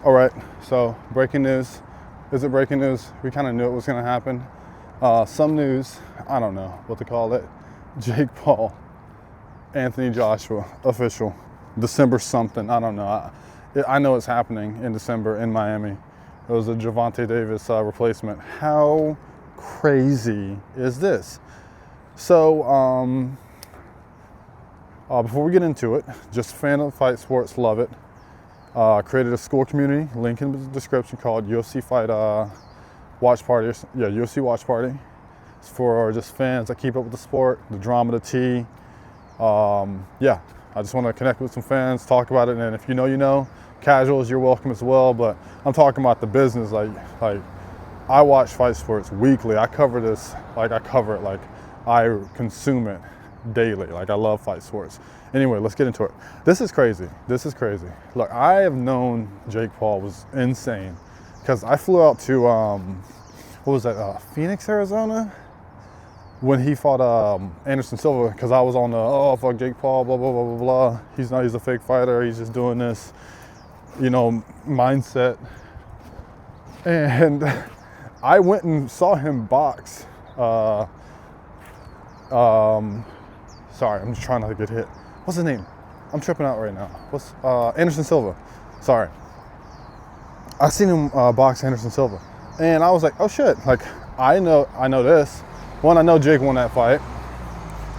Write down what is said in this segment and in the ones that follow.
All right, so breaking news. Is it breaking news? We kind of knew it was going to happen. Some news, I don't know what to call it. Jake Paul, Anthony Joshua, official. December something, I don't know. I know it's happening in December in Miami. It was a Gervonta Davis replacement. How crazy is this? So, before we get into it, just a fan of fight sports, love it. Created a school community, link in the description, called UFC Fight Watch Party. Yeah, UFC Watch Party. It's for just fans that keep up with the sport, the drama, the tea. Yeah, I just want to connect with some fans, talk about it, and if you know, casuals, you're welcome as well. But I'm talking about the business. Like I watch fight sports weekly. I cover this, I cover it, I consume it daily. I love fight sports. Anyway, let's get into it. This is crazy. Look, I have known Jake Paul was insane because I flew out to, what was that, Phoenix, Arizona? When he fought Anderson Silva, because I was on the, fuck Jake Paul, blah, blah, blah, blah, blah. He's a fake fighter. He's just doing this, mindset. And I went and saw him box. Sorry, I'm just trying not to get hit. What's his name? I'm tripping out right now. What's Anderson Silva? Sorry. I seen him box Anderson Silva, and I was like, oh shit! I know this. One, I know Jake won that fight.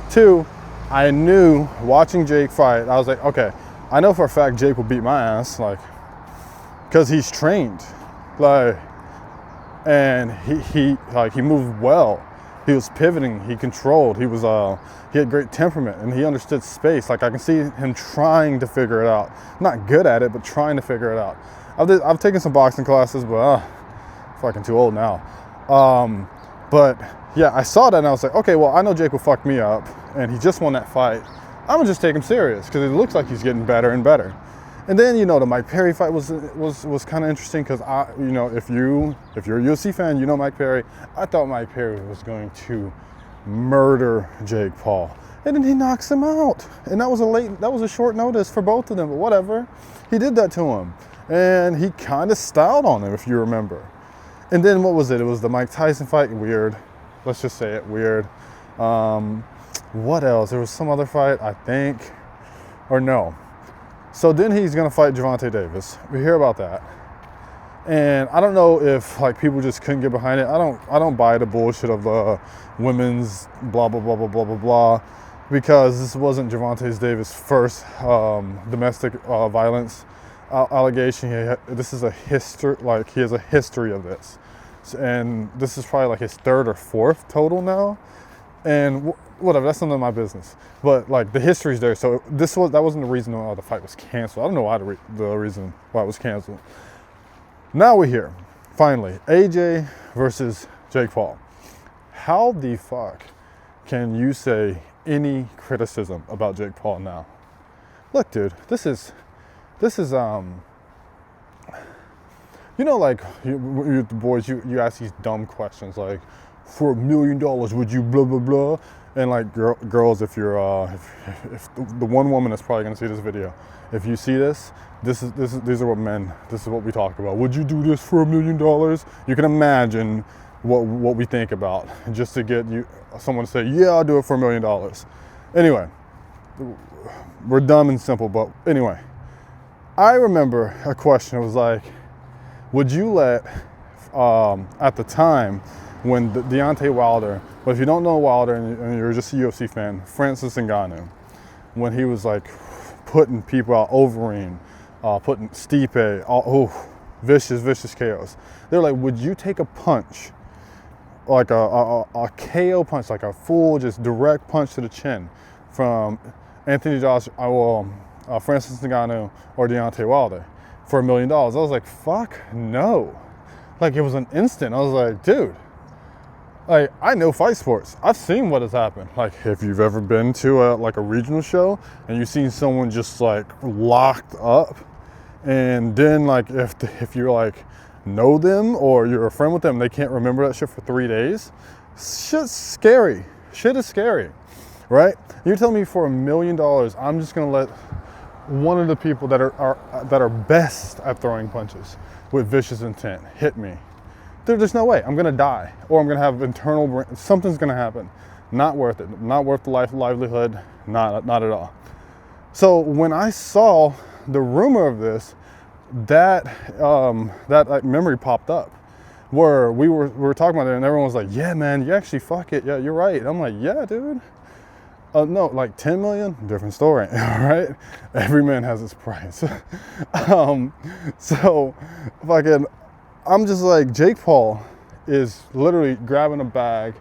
Two, I knew watching Jake fight, I was like, okay, I know for a fact Jake will beat my ass, because he's trained, and he moved well. He was pivoting, he controlled, he had great temperament, and he understood space. I can see him trying to figure it out. Not good at it, but trying to figure it out. I've taken some boxing classes, but fucking too old now. But yeah, I saw that and I was like, okay, well, I know Jake will fuck me up, and he just won that fight. I'm gonna just take him serious because it looks like he's getting better and better. And then the Mike Perry fight was kind of interesting because if you're a UFC fan, you know Mike Perry. I thought Mike Perry was going to murder Jake Paul, and then he knocks him out. And that was a short notice for both of them, but whatever. He did that to him, and he kind of styled on him, if you remember. And then what was it? It was the Mike Tyson fight. Weird. Let's just say it. Weird. What else? There was some other fight, I think, or no. So then he's gonna fight Gervonta Davis. We hear about that, and I don't know if people just couldn't get behind it. I don't buy the bullshit of women's blah blah blah blah blah blah blah, because this wasn't Gervonta Davis' first domestic violence allegation. This is a history. He has a history of this, and this is probably his third or fourth total now. And whatever, that's none of my business. But the history's there. So that wasn't the reason why the fight was canceled. I don't know why the reason why it was canceled. Now we're here, finally. AJ versus Jake Paul. How the fuck can you say any criticism about Jake Paul now? Look, dude, this is you the boys, you ask these dumb questions for $1 million, would you blah blah blah? And girls, if you're if the one woman that's probably gonna see this video, if you see this these are what men, this is what we talk about. Would you do this for $1 million? You can imagine what we think about just to get someone to say, yeah, I'll do it for $1 million. Anyway, we're dumb and simple, but anyway, I remember a question. It was would you let at the time when Deontay Wilder, but if you don't know Wilder and you're just a UFC fan, Francis Ngannou, when he was putting people out, Overeem, putting Stipe, vicious KOs. They're would you take a punch, a KO punch, a full just direct punch to the chin from Anthony Joshua, Francis Ngannou, or Deontay Wilder for $1 million? I was like, fuck no. It was an instant. I was like, dude. I know fight sports. I've seen what has happened. If you've ever been to a regional show and you've seen someone just locked up, and then if you're know them or you're a friend with them, they can't remember that shit for 3 days. Shit's scary. Shit is scary, right? You're telling me for $1 million, I'm just gonna let one of the people that are best at throwing punches with vicious intent hit me, there's no way. I'm gonna die, or I'm gonna have something's gonna happen. Not worth it. Not worth the livelihood. Not at all. So when I saw the rumor of this, that memory popped up, where we were talking about it, and everyone was like, "Yeah, man, you actually fuck it. Yeah, you're right." I'm like, "Yeah, dude." No, like 10 million, different story, right? Every man has his price. So fucking, I'm just like, Jake Paul is literally grabbing a bag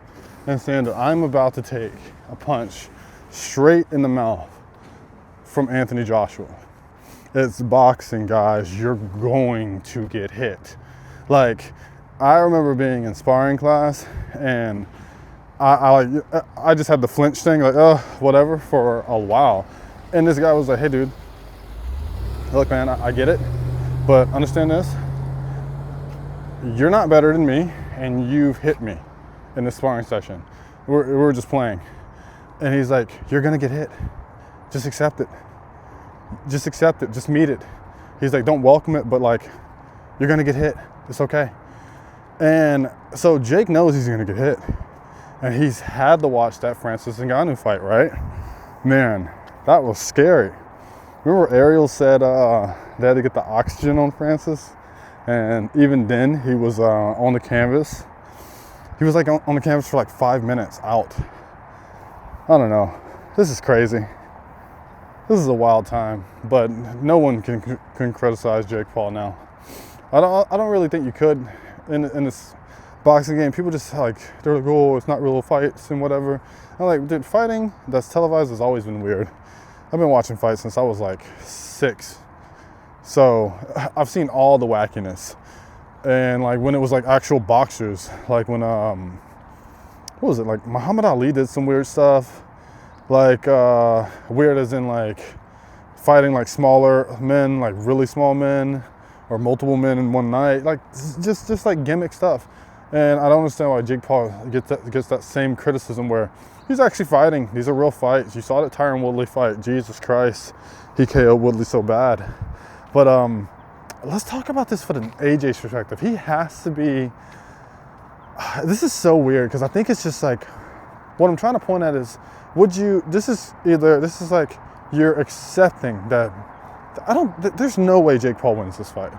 and saying that I'm about to take a punch straight in the mouth from Anthony Joshua. It's boxing, guys. You're going to get hit. Like, I remember being in sparring class, and I just had the flinch thing, like, oh, whatever, for a while. And this guy was like, "Hey, dude, look, man, I get it, but understand this. You're not better than me, and you've hit me in this sparring session. We're just playing." And he's like, "You're gonna get hit. Just accept it. Just accept it. Just meet it." He's like, "Don't welcome it, but like, you're gonna get hit. It's okay." And so Jake knows he's gonna get hit. And he's had to watch that Francis Ngannou fight, right? Man, that was scary. Remember Ariel said they had to get the oxygen on Francis? And even then, he was on the canvas. He was like on the canvas for like 5 minutes out. I don't know. This is crazy. This is a wild time, but no one can criticize Jake Paul now. I don't really think you could in this boxing game. People just like, they're like, "Oh, it's not real fights and whatever." I'm like, dude, fighting that's televised has always been weird. I've been watching fights since I was like 6. So I've seen all the wackiness. And like when it was like actual boxers, like when what was it, like Muhammad Ali did some weird stuff. Like weird as in like fighting like smaller men, like really small men, or multiple men in one night, like just like gimmick stuff. And I don't understand why Jake Paul gets that same criticism, where he's actually fighting. These are real fights. You saw that Tyron Woodley fight. Jesus Christ, he KO'd Woodley so bad. But let's talk about this from an AJ's perspective. He has to be. This is so weird, because I think it's just like, what I'm trying to point at is, this is like you're accepting that there's no way Jake Paul wins this fight.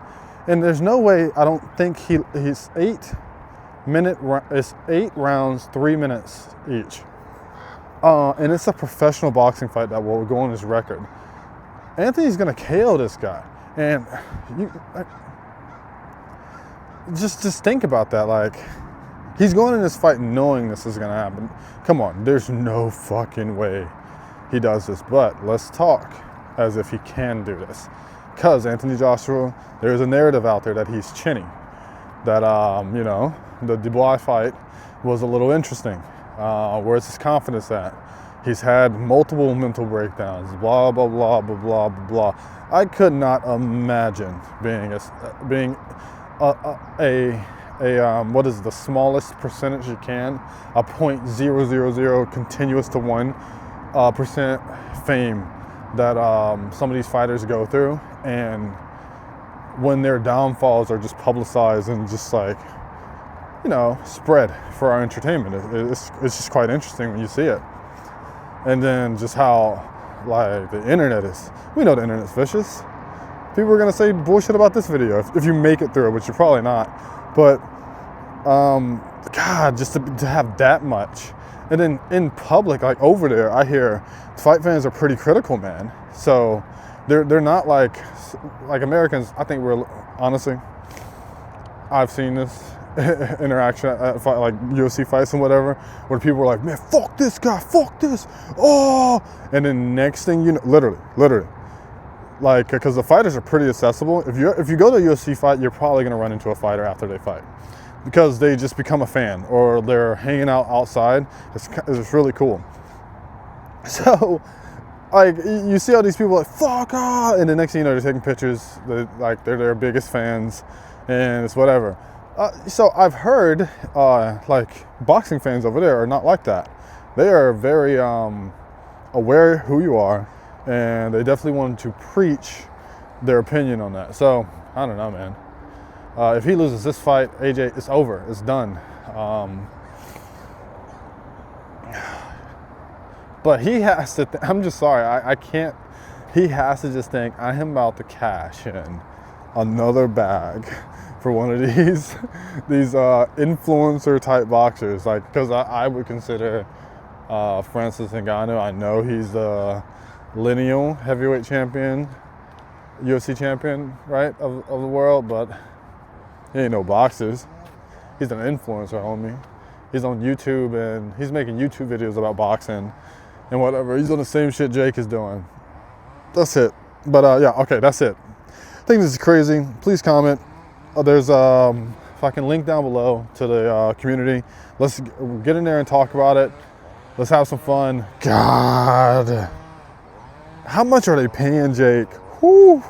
And there's no way, I don't think he's 8 rounds, 3 minutes each. And it's a professional boxing fight that will go on his record. Anthony's gonna KO this guy. And just think about that. Like, he's going in this fight knowing this is gonna happen. Come on, there's no fucking way he does this. But let's talk as if he can do this. Because Anthony Joshua, there's a narrative out there that he's chinny. That, the Dubois fight was a little interesting. Where's his confidence at? He's had multiple mental breakdowns, blah, blah, blah, blah, blah, blah, blah. I could not imagine being what is the smallest percentage you can, a 0.000 continuous to 1% fame that some of these fighters go through. And when their downfalls are just publicized and just like, spread for our entertainment, it's just quite interesting when you see it. And then just how, like, the internet is. We know the internet's vicious. People are gonna say bullshit about this video if you make it through, which you're probably not. But, God, just to have that much. And then in public, like over there, I hear fight fans are pretty critical, man. So they're not like Americans. I think honestly, I've seen this interaction at like UFC fights and whatever, where people are like, "Man, fuck this guy, fuck this, oh," and then next thing you know, literally, like, because the fighters are pretty accessible. If you go to a UFC fight, you're probably gonna run into a fighter after they fight, because they just become a fan, or they're hanging out outside. It's really cool. So, like, you see all these people like, "Fuck ah," and the next thing you know, they're taking pictures. They're their biggest fans, and it's whatever. So I've heard, like, boxing fans over there are not like that. They are very aware who you are, and they definitely wanted to preach their opinion on that. So I don't know, man. If he loses this fight, AJ, it's over. It's done. But he has to. I'm just sorry. I can't. He has to just think, I am about to cash in another bag for one of these influencer type boxers. Like, because I would consider Francis Ngannou. I know he's the lineal heavyweight champion, UFC champion, right, of the world, but he ain't no boxers. He's an influencer, homie. He's on YouTube and he's making YouTube videos about boxing and whatever. He's on the same shit Jake is doing. That's it. But yeah, okay, that's it. I think this is crazy. Please comment. There's if I can link down below to the community. Let's get in there and talk about it. Let's have some fun. God, how much are they paying Jake? Whew.